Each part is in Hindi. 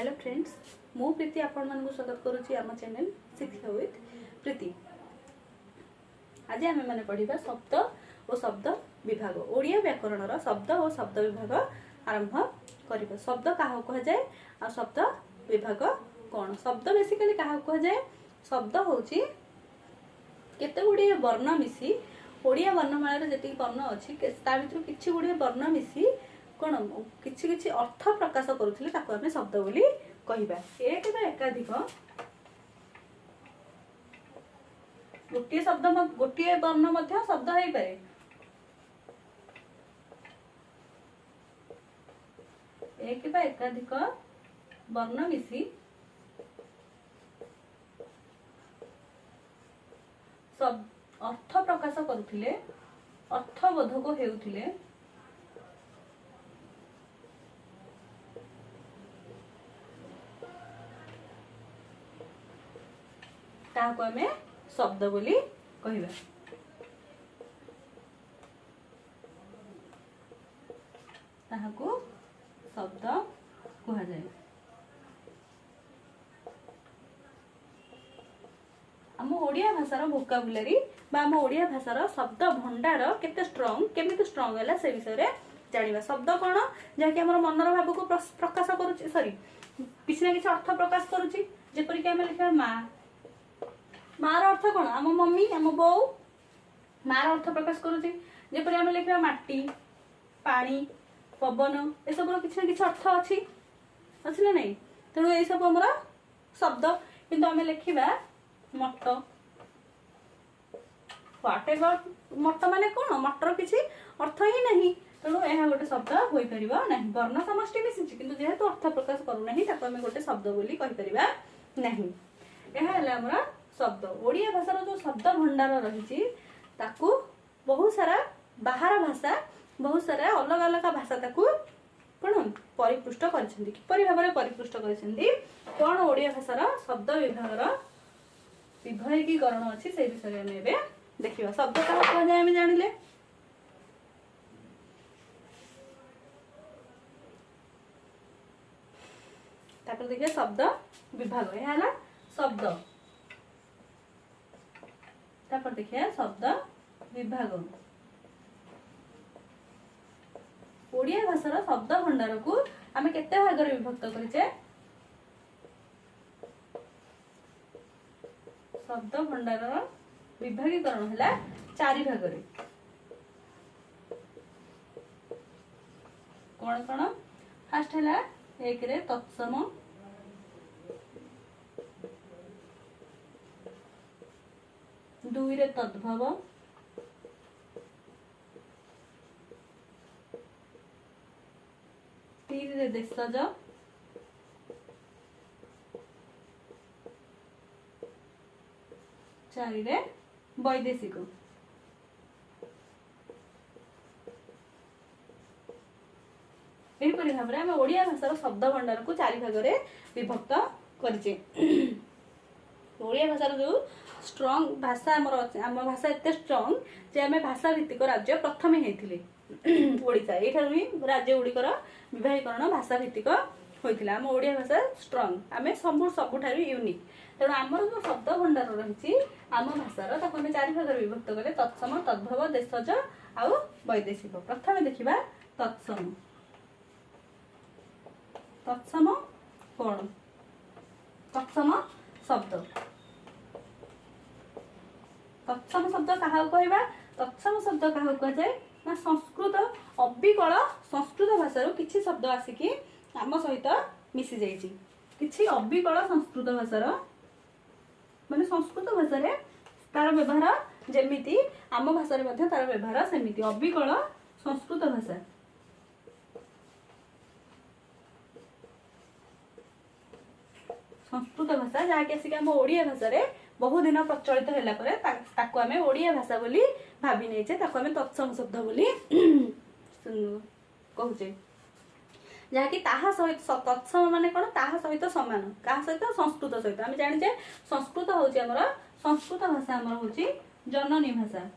हेलो फ्रेंड्स, मु प्रीति आपण मन को स्वागत करुच्ची आम चैनल शिक्षा विथ प्रीति। आज आम मैंने पढ़ा शब्द और शब्द विभाग ओडिया व्याकरण शब्द और शब्द विभाग आरंभ कर। शब्द क्या कहुए आ शब्द विभाग कौन? शब्द बेसिकली क्या कहुए? शब्द हूँ केते गुड़िए वर्ण मिसी ओडिया वर्णमाला जी वर्ण अच्छी भर किसी गुड़िए वर्ण मिसी कौन किछि किछि अर्थ प्रकाश करुथिले ताको आमे शब्द बोली कहिबा। एक बा एकाधिक गोटिए शब्द गोटिए वर्ण मध्य शब्द होई पारे। एक बा एकाधिक वर्ण मिसी सब अर्थ प्रकाश करुथिले अर्थबोधक हेउथिले ताको आमे शब्द बोली कहिबा। ताहाको शब्द कहा जाए। आम ओडिया भाषार वोकाबुलारी बा आम ओडिया भाषार शब्द भंडार केते स्ट्रांग केमिति स्ट्रांग हैला से विषय रे जानिबा। शब्द कोन जाके हमर मनर भाव को प्रकाश करूची सॉरी किछि ना किछि अर्थ प्रकाश करूची। जेपरि कि आमे लिखा मार अर्थ कौन? आम मम्मी आम बो मार अर्थ प्रकाश करुच्ची। जेपरि आम लिखा माटी पानी पवन ए सब किसी ना किसी अर्थ अच्छी अच्छी ना नहीं। तेणु ये सब आमर शब्द किंतु आम लिखा मट व्हाटएवर मट माने कौन? मटर किसी अर्थ ही नहीं। तेणु यह गोटे शब्द हो पार ना। वर्ण समष्टि मिसी किंतु जेहेतु अर्थ प्रकाश करूना ताको आम गोटे शब्द बोली कहि परिबा नहीं। यह है आमर शब्द। ओडिया भाषार जो शब्द भंडार रही ताकू बहुत सारा बाहर भाषा बहुत सारा अलग अलग भाषा ताकू कौन परिपृष्ट करिसेंती। किपरि भाबरे परिपृष्ट करिसेंती कौन ओडिया भाषार शब्द विभागर विभयकीकरण अछि से विषय हम एबे देखिबा। शब्द का कह जाय हम जानिले। तापर देखिए शब्द विभाग यह है शब्द। तापर देखिए शब्द विभाग ओडिया भाषार शब्द भंडार को आमे केते भाग रे विभक्त करिचे? शब्द भंडार विभागीकरण हैला 4 भाग रे। कोन कोन? फर्स्ट हैला एक रे तत्सम, दुई रे तद्भव, तीन रे देशज, चारि रे वैदेशिक। एहिपरि भाव में ओडिया भाषार शब्द भंडार को 4 भाग रे विभक्त करिचे। ओडिया भाषार जो स्ट्रांग भाषा आम भाषा एते स्ट्रांग जे आमे भाषा भित्तिक राज्य प्रथमे हेथिले ओडिसा। एठार भी राज्य गुड़िकर विभागीकरण भाषा भित्तिक होइतिला। आम ओडिया भाषा स्ट्रांग आमे सबुठार यूनिक। तेणु आमर जो शब्द भंडार रही आम भाषार ताको आमे 4 भाग विभक्त कले तत्सम तद्भव देशज आउ वैदेशिक। प्रथमे देखिबा तत्सम। तत्सम कौन? तत्सम शब्द तत्सम शब्द क्या कहवा? तत्सम शब्द क्या कह जाए ना संस्कृत अबिकल संस्कृत भाषा किछि शब्द आसिकी आम सहित मिसी जाइछि। किछि अबिकल संस्कृत भाषार माने संस्कृत भाषा रे तार व्यवहार जेमिति आम भाषा रे मध्ये तार व्यवहार सेमिति। अबिकल संस्कृत भाषा संस्कृत भाषा जहाँकि आसिक आम ओडिया भाषा रे बहु दिन प्रचलित होला परे ताको आमे ओडिया भाषा बोली भाबी नेचे ताको आमे तत्सम शब्द बोली कहूचे। जहाँकि ताहा सहित तत्सम माने कोन? ताहा सहित समान का सहित संस्कृत सहित। आमे जानिचे संस्कृत होउची हमर संस्कृत भाषा हमर होउची जननी भाषा।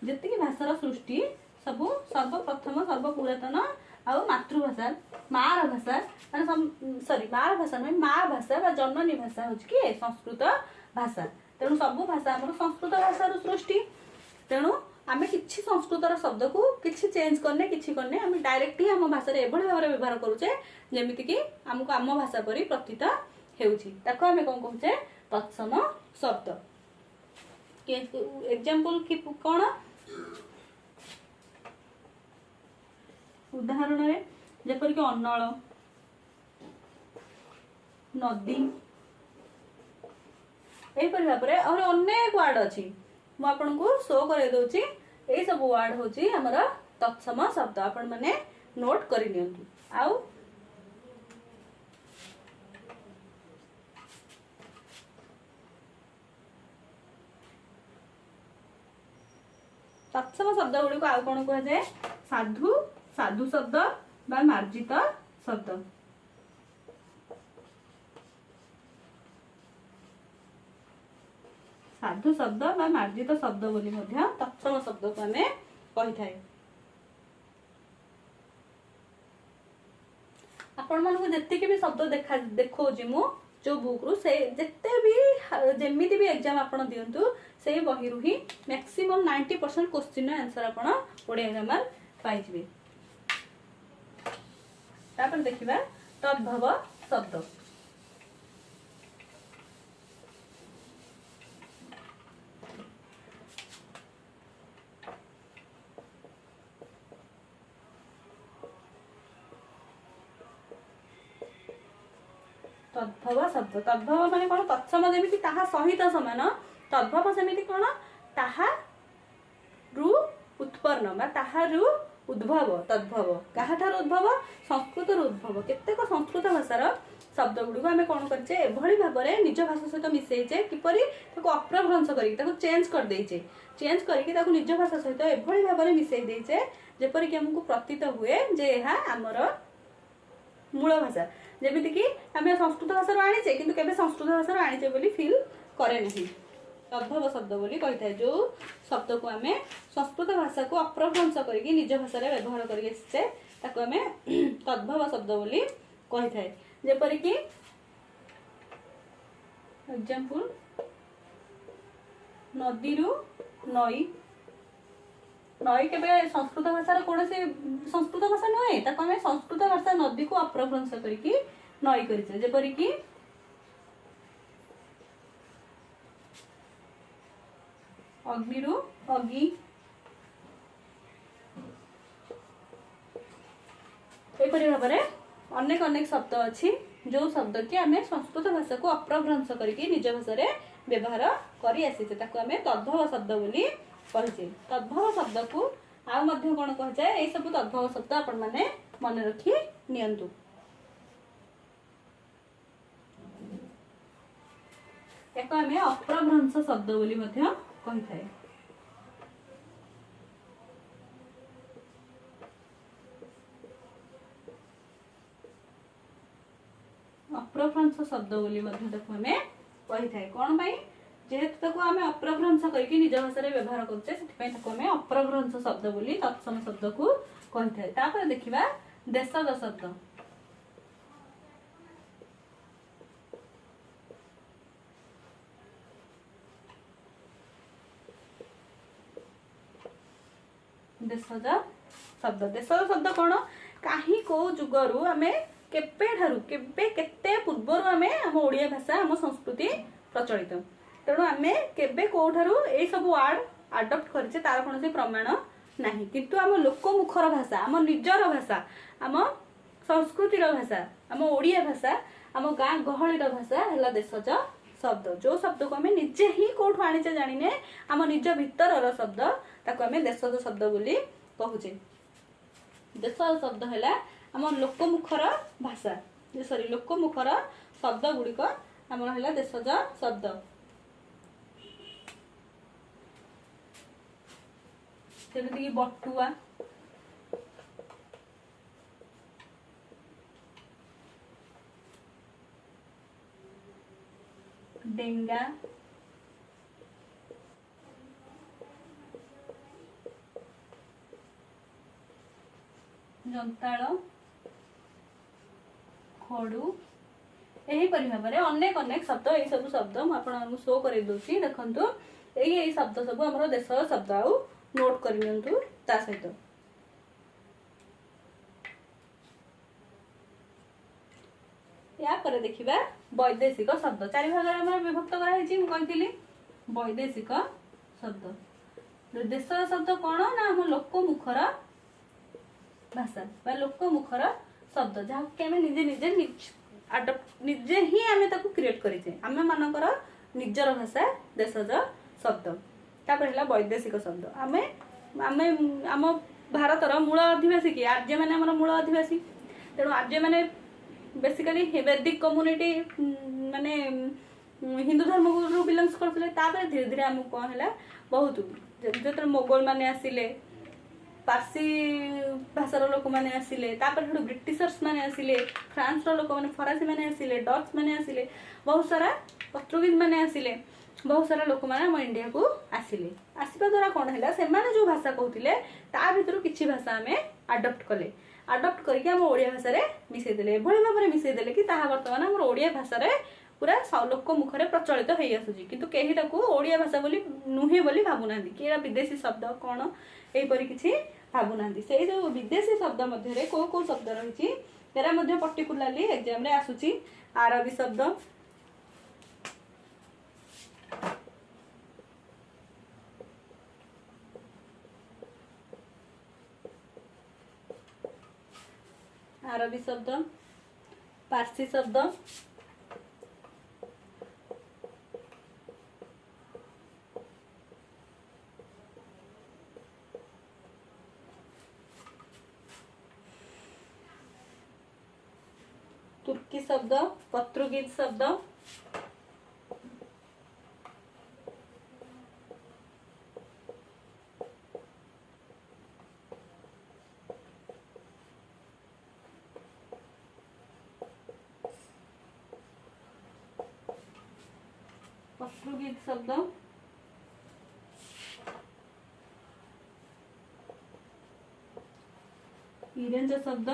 जति कि भाषार सृष्टि सबु सर्वप्रथम सर्वपुरातन आउ मातृभाषा मार भाषा माने सॉरी मार भाषा नहीं माँ भाषा बा जननी भाषा हूँ कि संस्कृत भाषा। तेणु सब भाषा आम संस्कृत भाषा सृष्टि। तेणु आम कि संस्कृतर शब्द को किसी चेंज करने किसी करने आम डायरेक्ट ही आम भाषा एभली भाव व्यवहार करुचे जमीक आमको आम भाषा परी प्रतीत होता आम कौन कहे तत्सम शब्द। एग्जाम्पल कि कौन उदाहरण जेपरिक अनल नदी यहीपरि भाव में और अनेक वार्ड अच्छी मुझे आपन को शो कर दूसरी यही सब वार्ड हूँ आमर तत्सम शब्द आपण मैंने नोट करनी आउ तत्सम शब्द गुड़ी को आउ कौन कह जाए साधु साधु शब्द बा मार्जित शब्द। साधु शब्द बा मार्जित शब्द बोली मध्य तत्सम शब्द को आमे कहि थाए। आपण मन को जत्ते भी शब्द देखो मु जो बुक रु से जत्ते भी जेमिति भी एग्जाम आपण दियंतु से बही रु ही मैक्सिमम 90% क्वेश्चन आंसर आपण ओडिया ग्रामर पाई जिवे। तापर देखिबा तद्भव शब्द। तद्भव शब्द तद्भव माने कौन तत्सम जेमिति ताहा सहित समान तद्भव सेमिति कौन ताहा रु उत्पन्न बा ताहा रु उद्भव तद्भव कहाठार उद्भव संस्कृत उद्भव केतेक संस्कृत भाषार शब्द गुड़ी आम कौन करचे एभली भाव में निज भाषा सहित मिसेचे किपरि ताको अप्रभ्रंश करके ताको चेंज कर देइचे चेंज करके ताको निज भाषा सहित एभली भाव में मिसेई देइचे जेपरि कि हमको प्रतीत हुए जे एहा हमर मूल भाषा जेमिति कि आम संस्कृत भाषा आनीचे किंतु केबे संस्कृत भाषा आनीचे बोली फील करे नहीं। तद्भव शब्द बोली कही थाए जो शब्द को आम संस्कृत भाषा को अप्रभ्रंश करके निज भाषा व्यवहार करके ताको आम तद्भव शब्द बोली कही थाए। जेपरि कि एग्जांपल नदी रु नई नई केबे संस्कृत भाषा कौन से संस्कृत भाषा नुहे ताको आम संस्कृत भाषा नदी को अप्रभ्रंश करके नई करिছে जेपरि कि अग्नि रु अगी एपरि भाव में अनेक अनेक शब्द अच्छी जो शब्द कि आम संस्कृत भाषा को अप्रभ्रंश करके निज भाषा व्यवहार करी आसीचे ताको आम तद्भव शब्द बोली कहिचे। तद्भव शब्द को आउ मध्य कौन कह जाए ये सब तद्भव शब्द आपण माने मन रखी नियंतु। एक आम अप्रभ्रंश शब्द बोली मध्य कहि थाए। अप्रभ्रंश शब्द बोली मध्य ताको आमे कहि थाए कौन पाई जेहेतु ताको आमे अप्रभ्रंश करके निज भाषा व्यवहार करछे सेति ताको आमे अप्रभ्रंश शब्द बोली तत्सम शब्द को कहि थाए। तापर देखिबा देशज शब्द। देशज शब्द देशज शब्द कौन कहीं को जुगरु आमे केबे ठारु केबे केते पूर्वरु आमे हम ओडिया भाषा हम संस्कृति प्रचलित तेणु आमे केबे कोठारु ए सब वर्ड अडॉप्ट करछे तार कोनसे प्रमाण नाही किंतु आम लोकमुखर भाषा आम निजर भाषा आम संस्कृतिर भाषा आम ओडिया भाषा आम गाँ गहलीर भाषा है देशज शब्द जो शब्द को आम निजे ही कौटू आनीचे जाने आम निज भितर शब्द ताको आम देशज शब्द बोली कहूचे। देशज शब्द है आम लोकमुखर भाषा सॉरी लोकमुखर शब्द गुड़िक आम है देशज शब्द। जमीक बटुआ डेंगा जंताଳ खड़ू यहीपरि भाव में अनेक अनेक शब्द यही सब शब्द मुझे शो कर दूसरी देखु यही शब्द सब आम देश शब्द आउ नोट कर सहित या पर देखिबा वैदेशिक शब्द चारि भाग में विभक्त कराई कही वैदेशिक शब्द देश शब्द कौन ना आम लोकमुखर भाषा लोकमुखर शब्द जहाँ कि आम निजे निजे निजे ही आम क्रिएट करें आम मानकर निजर भाषा देशज शब्द तापर है वैदेशिक शब्द आम आम आम भारतर मूल आदिवासी कि आर्य मैंने मूल आदिवासी तेणु आर्य मैंने बेसिकली वैदिक कम्युनिटी माने हिंदू धर्म को बिलंग्स करते धीरे धीरे आमको कौन है बहुत जो मोगल माने आसिले पारसी भाषार लोक मैंने आसिले ब्रिटिशर्स माने आसिले फ्रांस लोक मैंने फरासी माने आसिले डच माने आसिले बहुत सारा पोर्तुगीज माने आसिले बहुत सारा लोक मैंने आम इंडिया को आसिले आसवा द्वारा कौन है से जो भाषा कहते ता भर किसी भाषा आम आडप्ट कले आडप्ट करके आम ओडिया भाषा मिसेदेले एभली भाव में मिसेदेले कि ताहा वर्तमान आम ओडिया भाषा पूरा लोक मुखरे प्रचलित हो आसूची किंतु कहीं ताकू ओडिया भाषा बोली नुहे बोली भावुना कि विदेशी शब्द कौन यहीपरि किसी भावुना से जो विदेशी शब्द मध्य को को शब्द रही एरा पर्टिकुलाली एग्जाम रे आसूची आरबी शब्द आरबी शब्द पारसी शब्द तुर्की शब्द पोर्तुगीज शब्द पोर्तुगीज शब्द ईरेंज शब्द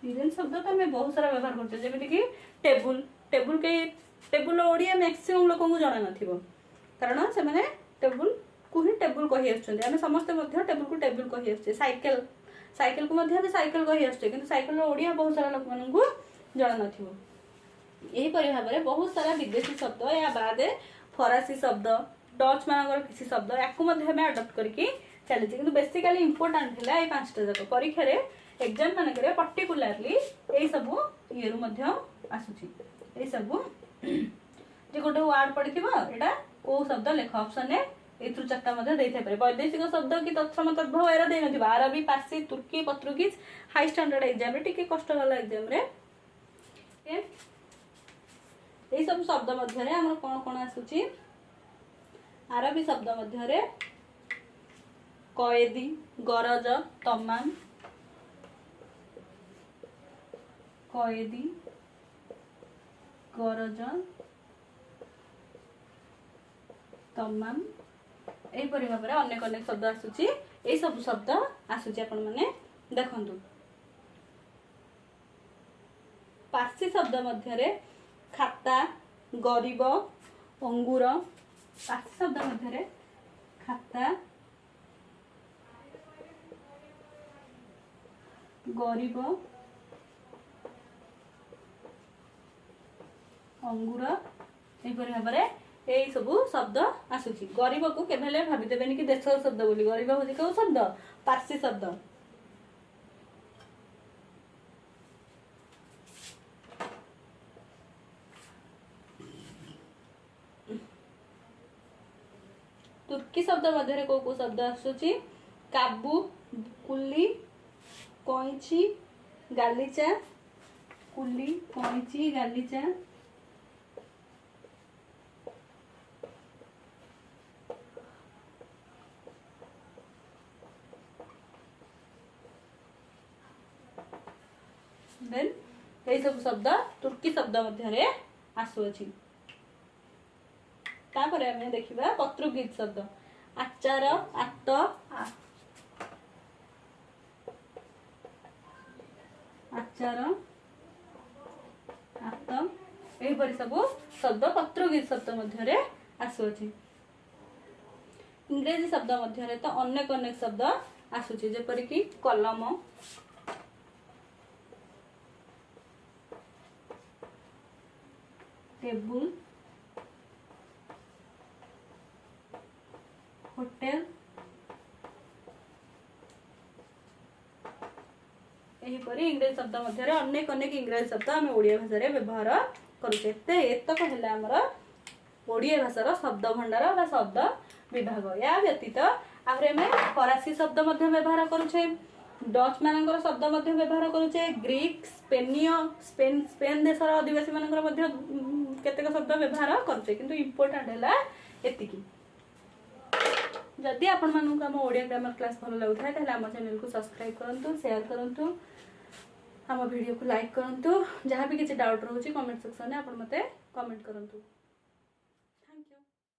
ईरेंज शब्द तो आम बहुत सारा व्यवहार करते जमी कि टेबुल टेबुल के टेबुल ओडिया मैक्सिमम लोक को जाना न कारण से मैंने टेबुल को ही टेबुल कही आम समस्ते टेबुल को टेबुल कही आसुचे साइकेल साइकेल को साइकेल कही आसुचे कि साइकेल ओडिया बहुत सारा लोक मान जाना न यहीपरि भाव में बहुत सारा विदेशी शब्द या बाद फरासी शब्द डच मान किसी शब्द या आडप्ट करके चली कि बेसिकाली इंपोर्टाट है ये 5टा जाक परीक्षा एग्जाम मानक पर्टिकुलारली यही सब ये आसूची सब जो गोटे वार्ड पड़ी यहाँ कौ शब्द लेख ऑप्शन है ये 4टा पारे वैदेशिक शब्द कि तत्सम तद्भव एरा दे न अरबी पारसी तुर्की पोर्तुगीज हाई स्टैंडर्ड एग्जाम टी कष्ट वाला एग्जाम यही सब शब्द मध्य आम कौन कौन आसूची आरबी शब्द मध्य कैदी गरज तमाम कैदी गरज तमाम यहीपरि भाव में अनेक अनेक शब्द आसूची यही सब शब्द आसूची आपण माने देखंतु पारसी शब्द मध्य खाता गरीब अंगूर पारसी शब्द मध्य खाता गरीब अंगूर यहीपरि भाव में यही सब शब्द आसूची गरीब को केवल भाविदेवेनि कि देश शब्द बोली गरीब हूँ कौ शब्द पारसी शब्द तुर्की शब्द मध्य को को शब्द आसूची काबू कुली कैंची गालीचा कुली कैंची गालीचा देन यही सब शब्द तुर्की शब्द मध्य आसुअछि तापर हमें देखिबा पोर्तुगीज शब्द आचार आत आचार हाथ एहीपरि सब शब्द पत्रगीत शब्द मध्य आसुची। इंग्रेजी शब्द मध्य तो अनेक अनेक शब्द आसुची जेपरिक कलम टेबुल होटेल एहीपरि इंग्रेजी शब्द मध्य अनेक अनेक इंग्रेजी शब्द आम ओडिया भाषा व्यवहार करुचे। एतक है आमर ओडिया भाषार शब्द भंडार बा शब्द विभाग। या व्यतीत आम फरासी शब्द व्यवहार करुचे, डच मानकर शब्द व्यवहार करुचे, ग्रीक स्पेनीय स्पेन देशर आदिवासी मानकर केतेक शब्द व्यवहार करुचे। किंतु इम्पोर्टेंट है एतिकी। जदि आपण मानक आम ओडिया ग्रामर क्लास भल लगुता है आम चैनल को सब्सक्राइब करंतु, शेयर करंतु, आम वीडियो को लाइक करंतु। जहाँ भी किसी डाउट रोचे कमेंट सेक्शन में आपण मते कमेंट करंतु।